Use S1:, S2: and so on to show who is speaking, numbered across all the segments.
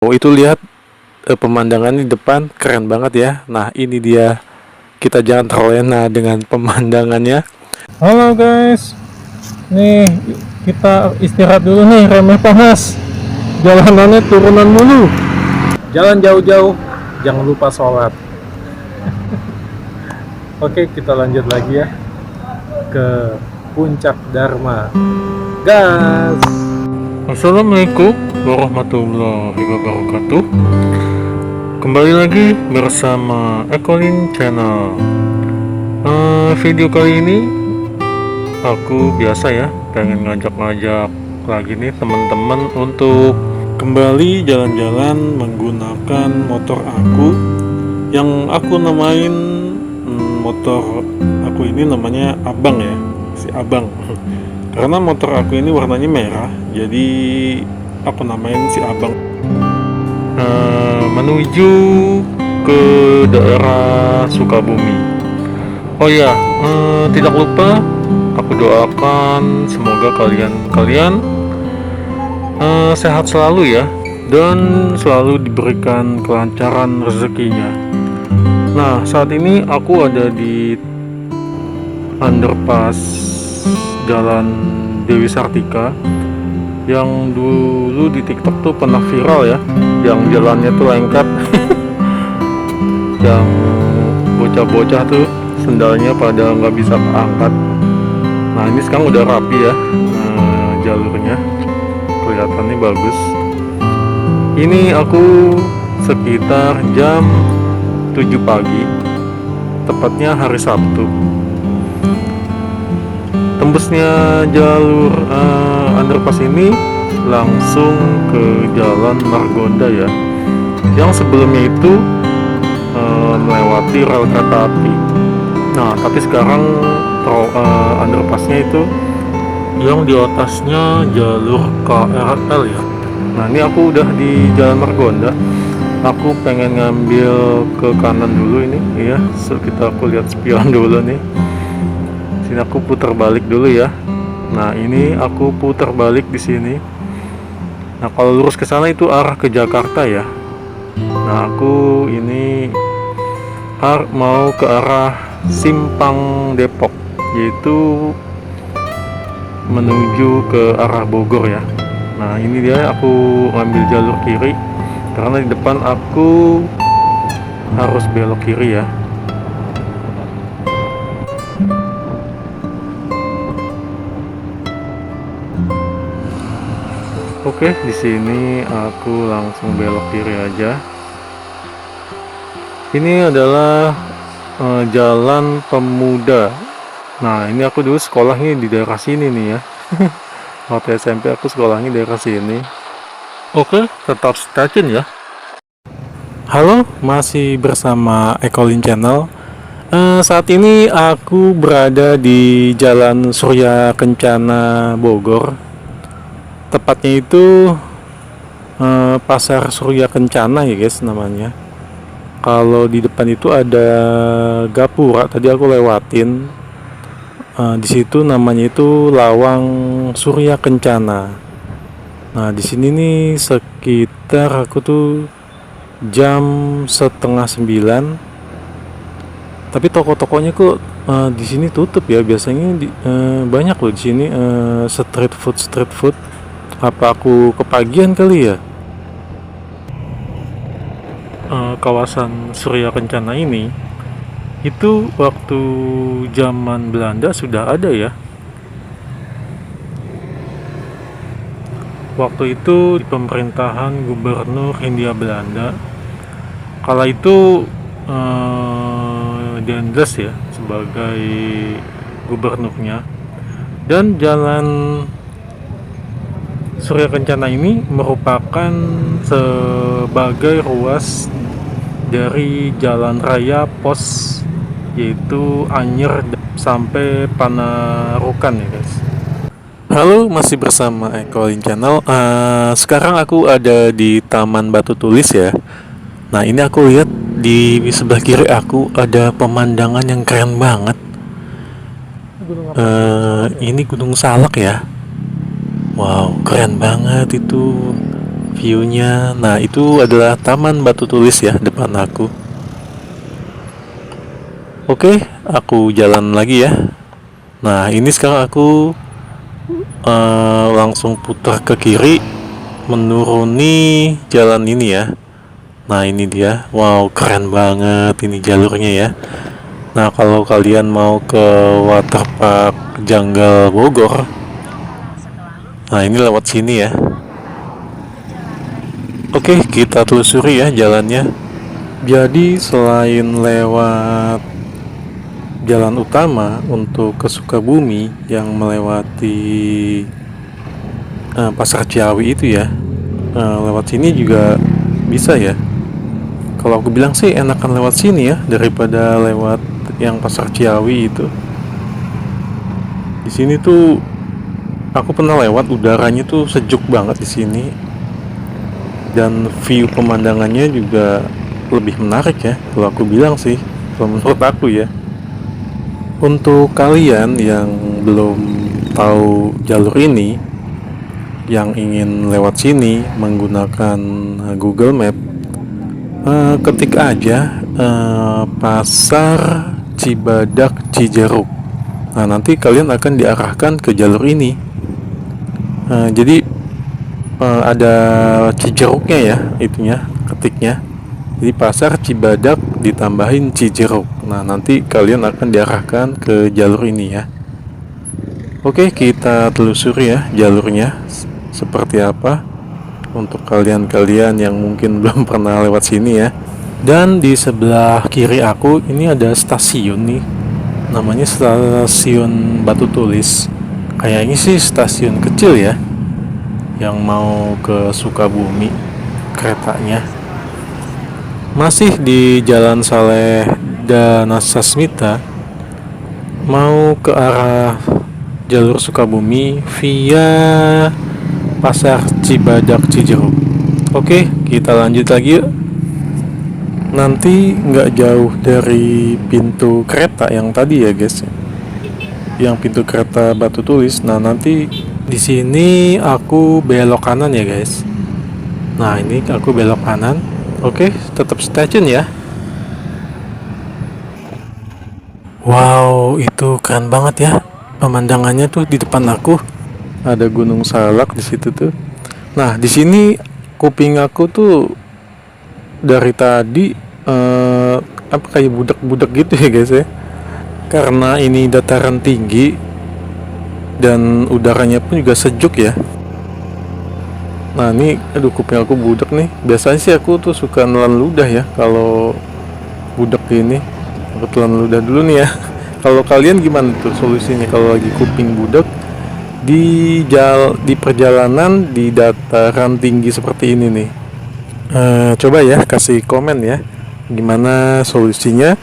S1: Oh itu lihat pemandangan di depan keren banget ya. Nah ini dia, kita jangan terlena dengan pemandangannya. Halo guys, nih kita istirahat dulu nih, remeh panas. Jalanannya turunan mulu. Jalan jauh-jauh, jangan lupa sholat. Oke kita lanjut lagi ya ke Puncak Dharma. Gas. Assalamualaikum warahmatullahi wabarakatuh. Kembali lagi bersama Ekolin Channel. Video kali ini aku biasa ya pengen ngajak-ngajak lagi nih teman-teman untuk kembali jalan-jalan menggunakan motor aku yang aku namain motor aku ini namanya Abang ya, si Abang. Karena motor aku ini warnanya merah, jadi aku namain si Abang. Menuju ke daerah Sukabumi. Oh ya, tidak lupa aku doakan semoga kalian sehat selalu ya, dan selalu diberikan kelancaran rezekinya. Nah, saat ini aku ada di underpass Jalan Dewi Sartika yang dulu di TikTok tuh pernah viral ya, yang jalannya tuh lengket. Yang bocah-bocah tuh sendalnya pada nggak bisa keangkat. Nah ini sekarang udah rapi ya, jalurnya kelihatannya bagus. Ini aku sekitar jam 7 pagi, tepatnya hari Sabtu. Tembusnya jalur underpass ini langsung ke Jalan Margonda ya, yang sebelumnya itu melewati rel kereta api. Nah tapi sekarang underpassnya itu yang di atasnya jalur KRL ya. Nah ini aku udah di Jalan Margonda. Aku pengen ngambil ke kanan dulu ini ya, sekitar aku lihat spion dulu nih. Sini aku putar balik dulu ya. Nah ini aku putar balik di sini. Nah kalau lurus ke sana itu arah ke Jakarta ya. Nah aku ini mau ke arah Simpang Depok, yaitu menuju ke arah Bogor ya. Nah ini dia, aku ambil jalur kiri karena di depan aku harus belok kiri ya. Oke, di sini aku langsung belok kiri aja. Ini adalah Jalan Pemuda. Nah ini aku dulu sekolahnya di daerah sini nih ya. Waktu SMP aku sekolahnya di daerah sini. Oke, tetap stay tune ya. Halo, masih bersama Ekolin Channel. Saat ini aku berada di Jalan Surya Kencana Bogor. Tepatnya itu Pasar Surya Kencana ya guys namanya. Kalau di depan itu ada Gapura, tadi aku lewatin. Di situ namanya itu Lawang Surya Kencana. Nah di sini nih sekitar aku tuh jam 8:30. Tapi toko-tokonya kok di sini tutup ya. Biasanya banyak loh di sini street food. Apa aku kepagian kali ya? Kawasan Surya Kencana ini itu waktu zaman Belanda sudah ada ya. Waktu itu di pemerintahan Gubernur Hindia Belanda. Kala itu Dendles ya sebagai gubernurnya. Dan jalan Surya Kencana ini merupakan sebagai ruas dari jalan raya pos, yaitu Anyer sampai Panarukan ya guys. Halo, masih bersama Ekolin Channel. Sekarang aku ada di Taman Batu Tulis ya. Nah ini aku lihat di sebelah kiri aku ada pemandangan yang keren banget. Ini Gunung Salak ya. Wow, keren banget itu view-nya. Nah, itu adalah Taman Batu Tulis ya depan aku. Oke, aku jalan lagi ya. Nah, ini sekarang aku langsung putar ke kiri menuruni jalan ini ya. Nah, ini dia. Wow, keren banget ini jalurnya ya. Nah, kalau kalian mau ke Waterpark Janggal Bogor, nah ini lewat sini ya. Oke, kita telusuri ya jalannya. Jadi selain lewat jalan utama untuk ke Sukabumi yang melewati Pasar Ciawi itu ya, lewat sini juga bisa ya. Kalau aku bilang sih enakan lewat sini ya daripada lewat yang Pasar Ciawi itu. Di sini tuh aku pernah lewat, udaranya tuh sejuk banget di sini dan view pemandangannya juga lebih menarik ya. Kalau aku bilang sih, kalau menurut aku ya. Untuk kalian yang belum tahu jalur ini, yang ingin lewat sini menggunakan Google Map, ketik aja Pasar Cibadak Cijeruk. Nah, nanti kalian akan diarahkan ke jalur ini. Jadi ada Cijeruknya ya, itunya ketiknya. Jadi Pasar Cibadak ditambahin Cijeruk. Nah, nanti kalian akan diarahkan ke jalur ini ya. Oke, kita telusuri ya jalurnya seperti apa untuk kalian-kalian yang mungkin belum pernah lewat sini ya. Dan di sebelah kiri aku ini ada stasiun nih. Namanya Stasiun Batu Tulis. Kayaknya sih stasiun kecil ya, yang mau ke Sukabumi keretanya. Masih di Jalan Saleh Danasasmita, mau ke arah jalur Sukabumi via Pasar Cibadak Cijeruk. Oke, kita lanjut lagi yuk. Nanti nggak jauh dari pintu kereta yang tadi ya guys, yang pintu kereta Batu Tulis. Nah, nanti di sini aku belok kanan ya guys. Nah, ini aku belok kanan. Oke, tetap stay tune ya. Wow, itu keren banget ya. Pemandangannya tuh di depan aku ada Gunung Salak di situ tuh. Nah, di sini kuping aku tuh dari tadi apa kayak budak-budak gitu ya guys ya. Karena ini dataran tinggi dan udaranya pun juga sejuk ya. Nah, ini aduh kuping aku budak nih. Biasanya sih aku tuh suka nelan ludah ya kalau budak ini. Aku telan ludah dulu nih ya. Kalau kalian gimana tuh solusinya kalau lagi kuping budak di perjalanan di dataran tinggi seperti ini nih? Coba ya kasih komen ya. Gimana solusinya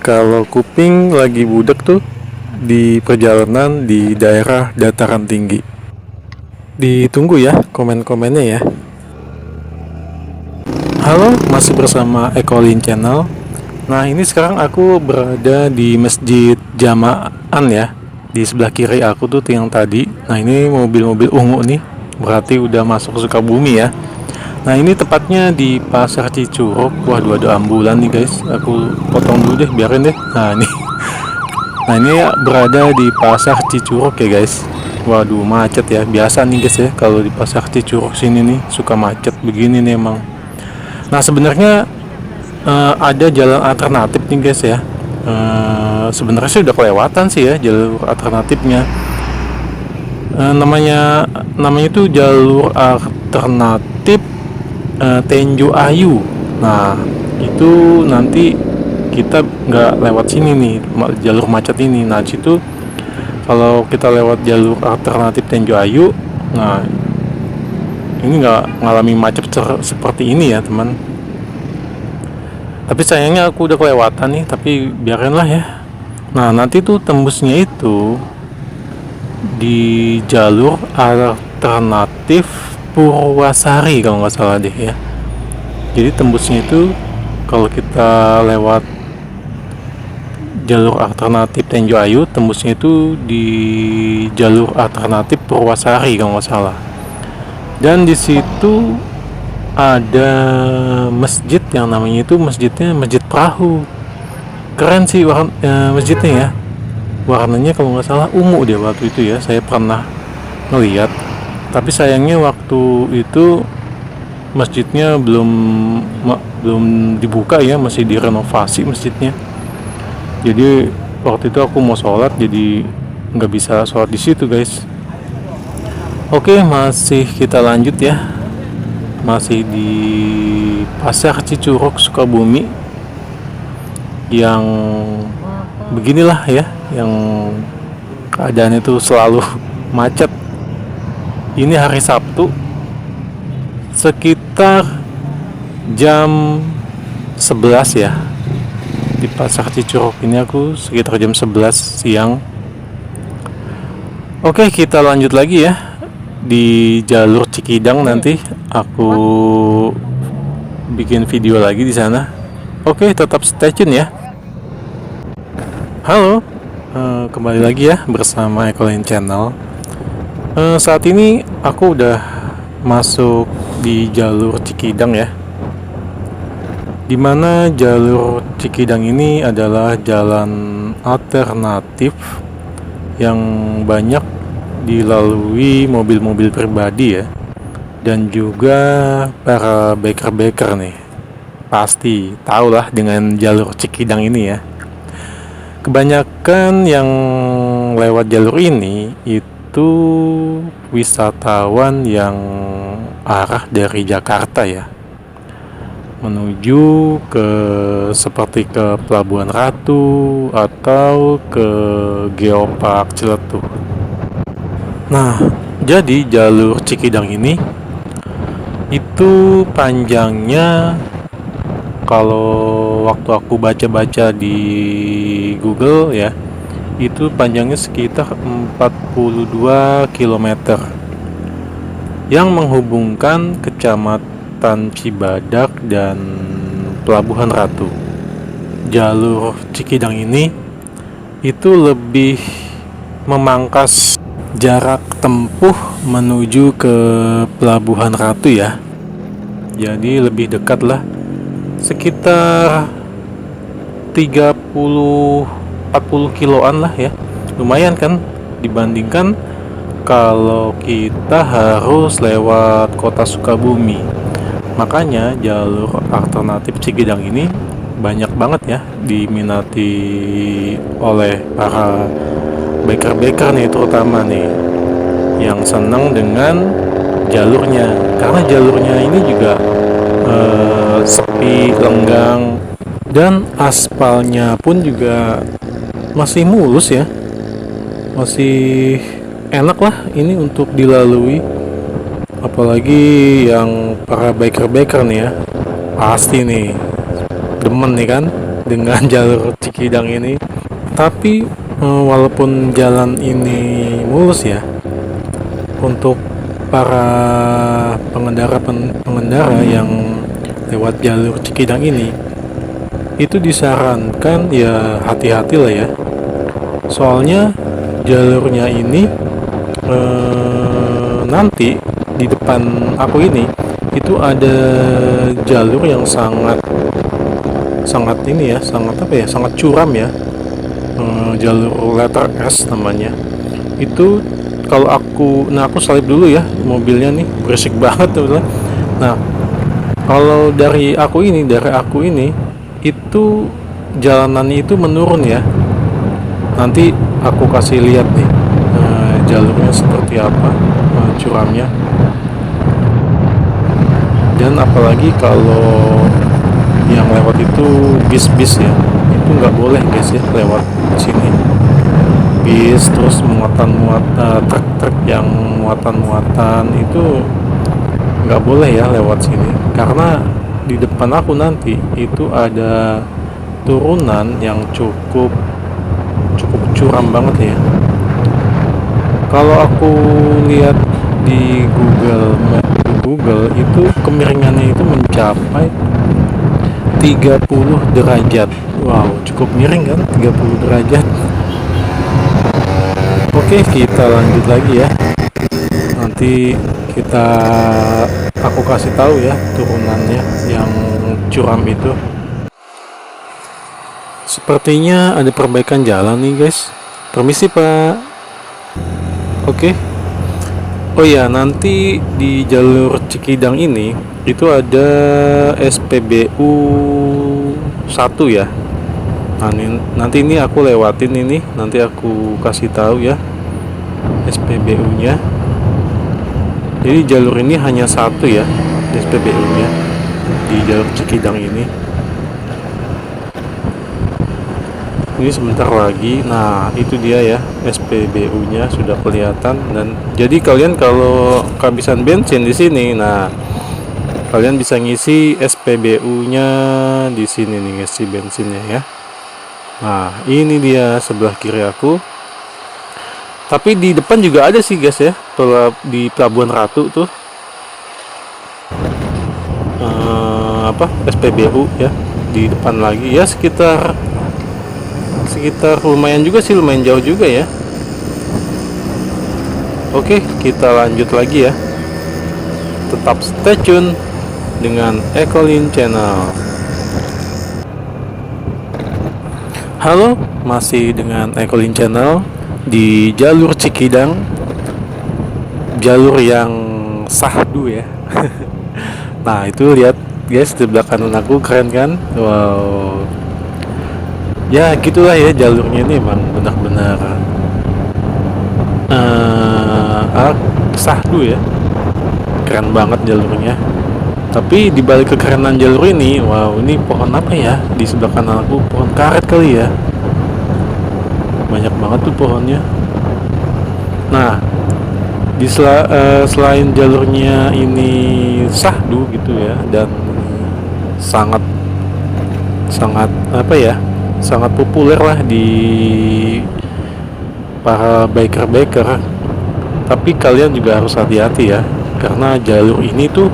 S1: kalau kuping lagi budak tuh di perjalanan di daerah dataran tinggi? Ditunggu ya komen-komennya ya. Halo, masih bersama Ekolin Channel. Nah, ini sekarang aku berada di Masjid Jama'an ya. Di sebelah kiri aku tuh yang tadi. Nah, ini mobil-mobil ungu nih. Berarti udah masuk Sukabumi ya. Nah, ini tepatnya di Pasar Cicurug. Waduh, ada ambulan nih guys. Aku potong dulu deh, biarin deh. Nah, ini. Nah, ini berada di Pasar Cicurug ya guys. Waduh, macet ya. Biasa nih guys ya, kalau di Pasar Cicurug sini nih suka macet begini nih emang. Nah, sebenarnya ada jalan alternatif nih guys ya. Sebenarnya sih udah kelewatan sih ya jalur alternatifnya. Namanya itu jalur alternatif Tenjo Ayu. Nah, itu nanti kita nggak lewat sini nih, jalur macet ini. Nah, situ kalau kita lewat jalur alternatif Tenjo Ayu, nah ini nggak ngalami macet seperti ini ya teman. Tapi sayangnya aku udah kelewatan nih, tapi biarinlah ya. Nah, nanti tuh tembusnya itu di jalur alternatif Purwasari kalau nggak salah deh ya. Jadi tembusnya itu kalau kita lewat jalur alternatif Tenjo Ayu, tembusnya itu di jalur alternatif Purwasari kalau nggak salah. Dan di situ ada masjid yang namanya itu masjidnya Masjid Perahu. Keren sih masjidnya ya. Warnanya kalau nggak salah ungu dia waktu itu ya. Saya pernah ngeliat. Tapi sayangnya waktu itu masjidnya belum dibuka ya, masih direnovasi masjidnya. Jadi waktu itu aku mau sholat, jadi nggak bisa sholat di situ guys. Oke, masih kita lanjut ya. Masih di Pasar Cicurug Sukabumi, yang beginilah ya, yang keadaan itu selalu macet. Ini hari Sabtu sekitar jam 11 ya. Di Pasar Cicurug ini aku sekitar jam 11 siang. Oke, kita lanjut lagi ya. Di jalur Cikidang nanti aku bikin video lagi di sana. Oke, tetap stay tune ya. Halo, kembali lagi ya bersama Ekolin Channel. Saat ini aku udah masuk di jalur Cikidang ya. Dimana jalur Cikidang ini adalah jalan alternatif yang banyak dilalui mobil-mobil pribadi ya, dan juga para biker-biker nih. Pasti tahulah dengan jalur Cikidang ini ya. Kebanyakan yang lewat jalur ini itu wisatawan yang arah dari Jakarta ya, menuju ke seperti ke Pelabuhan Ratu atau ke Geopark Ciletuh. Nah, jadi jalur Cikidang ini itu panjangnya, kalau waktu aku baca-baca di Google ya, itu panjangnya sekitar 42 km yang menghubungkan Kecamatan Cibadak dan Pelabuhan Ratu. Jalur Cikidang ini itu lebih memangkas jarak tempuh menuju ke Pelabuhan Ratu ya. Jadi lebih dekat lah, sekitar 30-40 kiloan lah ya. Lumayan kan dibandingkan kalau kita harus lewat kota Sukabumi. Makanya jalur alternatif Cikidang ini banyak banget ya diminati oleh para biker-biker nih, terutama nih yang senang dengan jalurnya, karena jalurnya ini juga sepi, lenggang, dan aspalnya pun juga masih mulus ya, masih enak lah ini untuk dilalui. Apalagi yang para biker-biker nih ya, pasti nih demen nih kan dengan jalur Cikidang ini. Tapi walaupun jalan ini mulus ya, untuk para pengendara yang lewat jalur Cikidang ini, itu disarankan ya hati-hati lah ya. Soalnya jalurnya ini nanti di depan aku ini itu ada jalur yang sangat ini ya, sangat curam ya. Jalur letter S namanya. Itu kalau aku salip dulu ya, mobilnya nih berisik banget tuh. Nah, kalau dari aku ini itu jalanannya itu menurun ya. Nanti aku kasih lihat nih jalurnya seperti apa, curamnya. Dan apalagi kalau yang lewat itu bis-bis ya, itu nggak boleh guys ya lewat sini. Bis terus truk-truk yang muatan itu nggak boleh ya lewat sini, karena di depan aku nanti itu ada turunan yang cukup curam banget ya. Kalau aku lihat di Google itu kemiringannya itu mencapai 30 derajat. Wow, cukup miring kan 30 derajat. Oke, kita lanjut lagi ya. Nanti kita aku kasih tahu ya turunannya yang curam itu. Sepertinya ada perbaikan jalan nih guys. Permisi Pak. Oke. Oh ya, nanti di jalur Cikidang ini itu ada SPBU 1 ya. Nah, nanti ini aku lewatin ini, nanti aku kasih tahu ya SPBU-nya. Jadi jalur ini hanya satu ya SPBU-nya di jalur Cikidang ini. Ini sebentar lagi. Nah, itu dia ya SPBU-nya sudah kelihatan. Dan jadi kalian kalau kehabisan bensin di sini, nah kalian bisa ngisi SPBU-nya di sini nih, ngisi bensinnya ya. Nah, ini dia sebelah kiri aku. Tapi di depan juga ada sih guys ya, di Pelabuhan Ratu tuh SPBU ya di depan lagi ya, sekitar lumayan juga sih, lumayan jauh juga ya. Oke, kita lanjut lagi ya. Tetap stay tune dengan Ecolin Channel. Halo, masih dengan Ecolin Channel di jalur Cikidang, jalur yang sahdu ya. Nah, itu lihat guys di belakang aku, keren kan? Wow. Ya gitulah ya, jalurnya ini emang benar-benar sahdu ya, keren banget jalurnya. Tapi dibalik kekerenan jalur ini, wow, ini pohon apa ya di sebelah kanan aku? Pohon karet kali ya, banyak banget tuh pohonnya. Nah, selain jalurnya ini sahdu gitu ya, dan sangat apa ya, sangat populer lah di para biker. Tapi kalian juga harus hati-hati ya, karena jalur ini tuh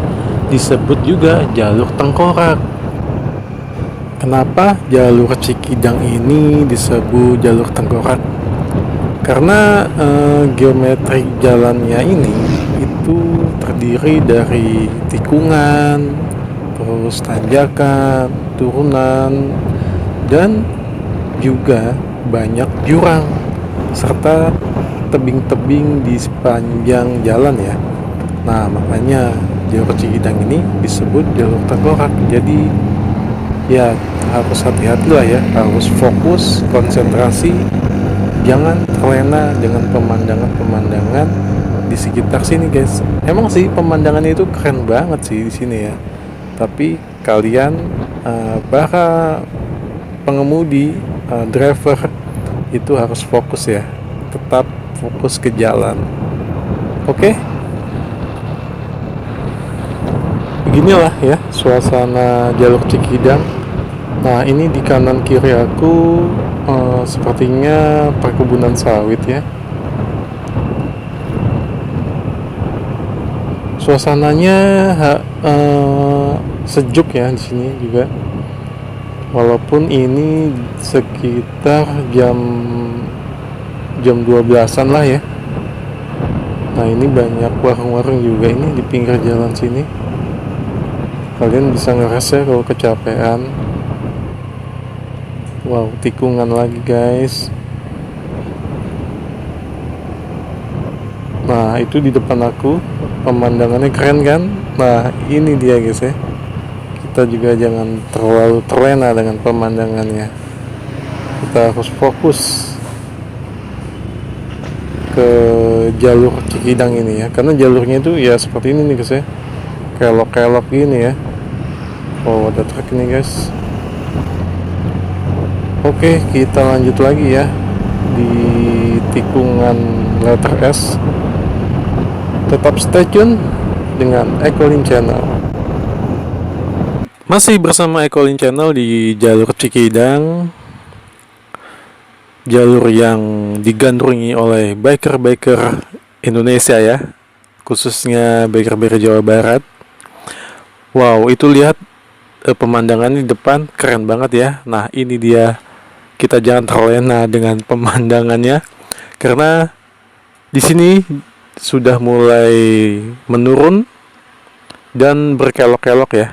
S1: disebut juga jalur tengkorak. Kenapa jalur Cikidang ini disebut jalur tengkorak? Karena geometri jalannya ini itu terdiri dari tikungan, terus tanjakan, turunan, dan juga banyak jurang serta tebing-tebing di sepanjang jalan ya. Nah, makanya jalur Cikidang ini disebut jalur tengkorak. Jadi ya harus hati-hati lah ya, harus fokus, konsentrasi, jangan terlena dengan pemandangan di sekitar sini guys. Emang sih pemandangan itu keren banget sih di sini ya. Tapi kalian para pengemudi, driver itu harus fokus ya, tetap fokus ke jalan. Oke? Beginilah ya suasana jalur Cikidang. Nah, ini di kanan kiri aku sepertinya perkebunan sawit ya. Suasananya sejuk ya di sini juga. Walaupun ini sekitar jam 12-an lah ya. Nah, ini banyak warung-warung juga ini di pinggir jalan sini. Kalian bisa ngeres ya kalau kecapean. Wow, tikungan lagi guys. Nah, itu di depan aku, pemandangannya keren kan? Nah, ini dia guys ya. Kita juga jangan terlalu terlena dengan pemandangannya. Kita harus fokus ke jalur Cikidang ini ya, karena jalurnya itu ya seperti ini nih guys ya, kelok-kelok gini ya. Oh, ada truk ini guys. Oke, kita lanjut lagi ya di tikungan letter S. Tetap stay tune dengan Ecolin Channel. Masih bersama Ecolin Channel di jalur Cikidang, jalur yang digandrungi oleh biker-biker Indonesia ya, khususnya biker-biker Jawa Barat. Wow, itu lihat pemandangan di depan keren banget ya. Nah, ini dia, kita jangan terlena dengan pemandangannya, karena di sini sudah mulai menurun dan berkelok-kelok ya.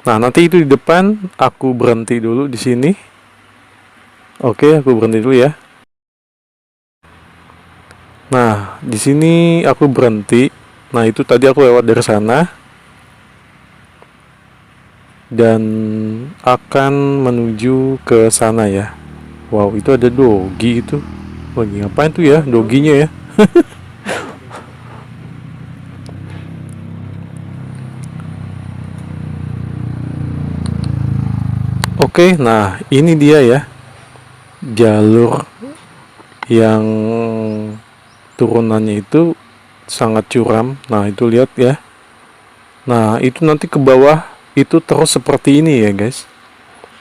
S1: Nah, nanti itu di depan aku berhenti dulu di sini. Oke, aku berhenti dulu ya. Nah, di sini aku berhenti. Nah, itu tadi aku lewat dari sana dan akan menuju ke sana ya. Wow, itu ada dogi itu. Lagi ngapain tuh ya doginya ya? Oke, nah ini dia ya jalur yang turunannya itu sangat curam. Nah, itu lihat ya. Nah, itu nanti ke bawah itu terus seperti ini ya, guys.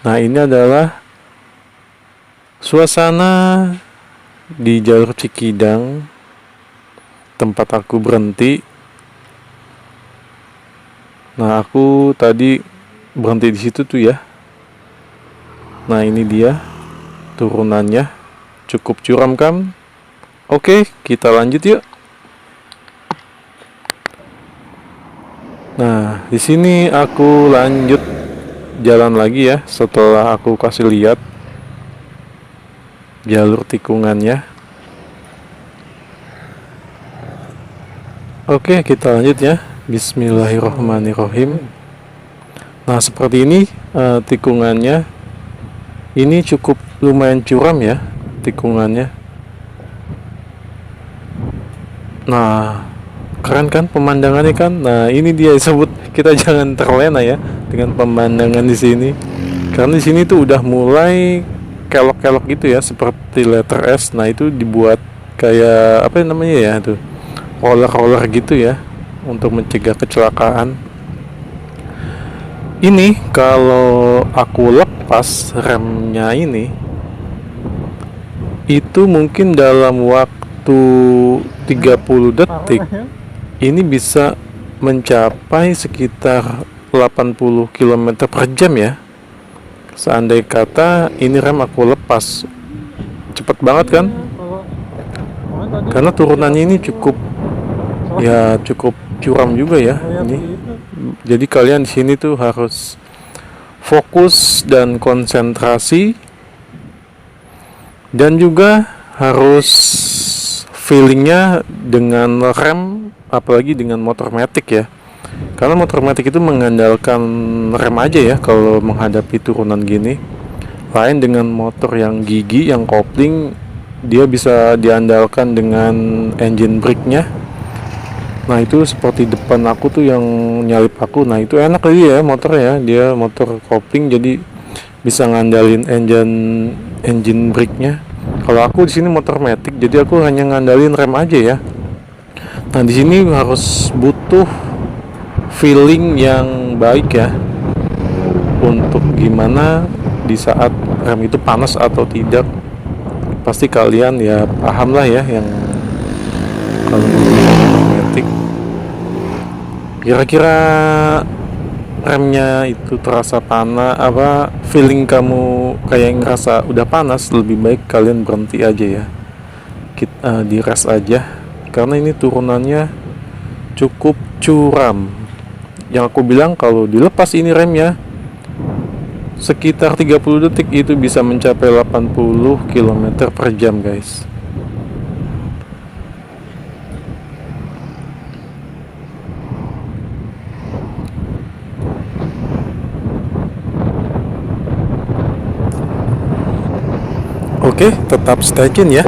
S1: Nah, ini adalah suasana di jalur Cikidang tempat aku berhenti. Nah, aku tadi berhenti di situ tuh ya. Nah, ini dia turunannya. Cukup curam kan? Oke, kita lanjut yuk. Nah, di sini aku lanjut jalan lagi ya setelah aku kasih lihat jalur tikungannya. Oke, kita lanjut ya. Bismillahirrahmanirrahim. Nah, seperti ini tikungannya. Ini cukup lumayan curam ya tikungannya. Nah, keren kan pemandangannya kan? Nah, ini dia disebut kita jangan terlena ya dengan pemandangan di sini. Karena di sini tuh udah mulai kelok-kelok gitu ya, seperti letter S. Nah, itu dibuat kayak apa namanya ya tuh? Roller-roller gitu ya untuk mencegah kecelakaan. Ini kalau aku lepas remnya ini itu mungkin dalam waktu 30 detik ini bisa mencapai sekitar 80 km per jam ya. Seandai kata ini rem aku lepas, cepet banget kan? Karena turunannya ini cukup curam juga ya ini. Jadi kalian di sini tuh harus fokus dan konsentrasi dan juga harus feelingnya dengan rem, apalagi dengan motor matic ya. Karena motor matic itu mengandalkan rem aja ya kalau menghadapi turunan gini. Lain dengan motor yang gigi, yang kopling, dia bisa diandalkan dengan engine brake-nya. Nah, itu seperti depan aku tuh yang nyalip aku. Nah, itu enak dia ya motornya ya. Dia motor kopling jadi bisa ngandalin engine brake-nya. Kalau aku di sini motor matic, jadi aku hanya ngandalin rem aja ya. Nah, di sini harus butuh feeling yang baik ya untuk gimana di saat rem itu panas atau tidak. Pasti kalian ya paham lah ya yang kalau motor matic. Kira-kira remnya itu terasa panas, feeling kamu kayak ngerasa udah panas, lebih baik kalian berhenti aja ya. Kita di rest aja karena ini turunannya cukup curam. Yang aku bilang kalau dilepas ini remnya sekitar 30 detik itu bisa mencapai 80 km per jam, guys. Oke, tetap stay tune ya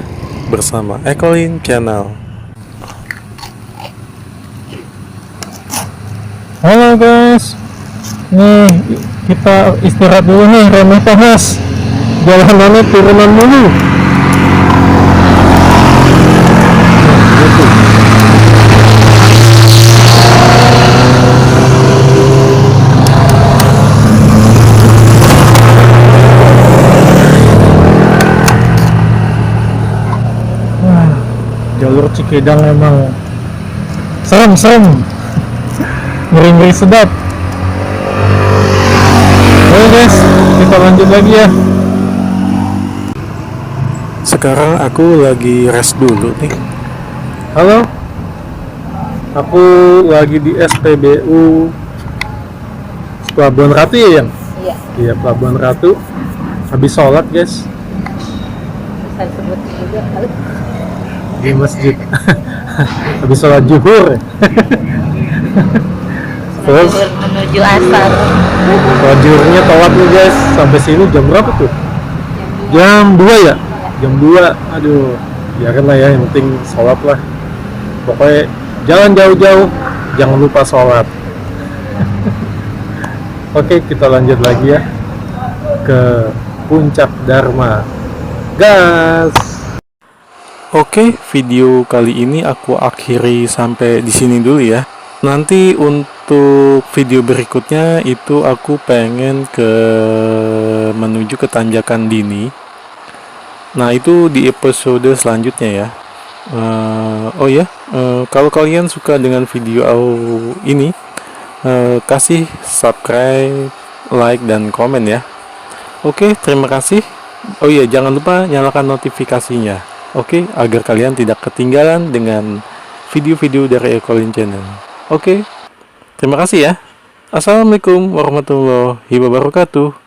S1: bersama Ecolin Channel. Halo guys, nih kita istirahat dulu nih, remnya panas, jalanannya turunan mulu. Jalur Cikidang emang serem, ngeri-ngeri sedap. Oke guys, kita lanjut lagi ya. Sekarang aku lagi rest dulu nih. Halo. Aku lagi di SPBU Pelabuhan Ratu ya, Yang?
S2: Iya,
S1: Iya, Pelabuhan Ratu. Habis sholat, guys,
S2: bisa disebut juga kali.
S1: di masjid. Habis sholat zuhur. Terus
S2: Zuhur menuju asar.
S1: sholat zuhurnya telat nih, guys. Sampai sini jam berapa tuh? Jam 2 ya? Jam 2. Aduh, biarin lah ya, yang penting sholat lah. Pokoknya jangan jauh-jauh, jangan lupa sholat. Oke, kita lanjut lagi ya ke Puncak Dharma. Gas. Oke, video kali ini aku akhiri sampai di sini dulu ya. Nanti untuk video berikutnya itu aku pengen menuju ke Tanjakan Dini. Nah, itu di episode selanjutnya ya. Oh ya, kalau kalian suka dengan video ini, kasih subscribe, like, dan komen ya. Oke, terima kasih. Oh iya, jangan lupa nyalakan notifikasinya. Oke, agar kalian tidak ketinggalan dengan video-video dari Ekolin Channel. Oke, terima kasih ya. Assalamualaikum warahmatullahi wabarakatuh.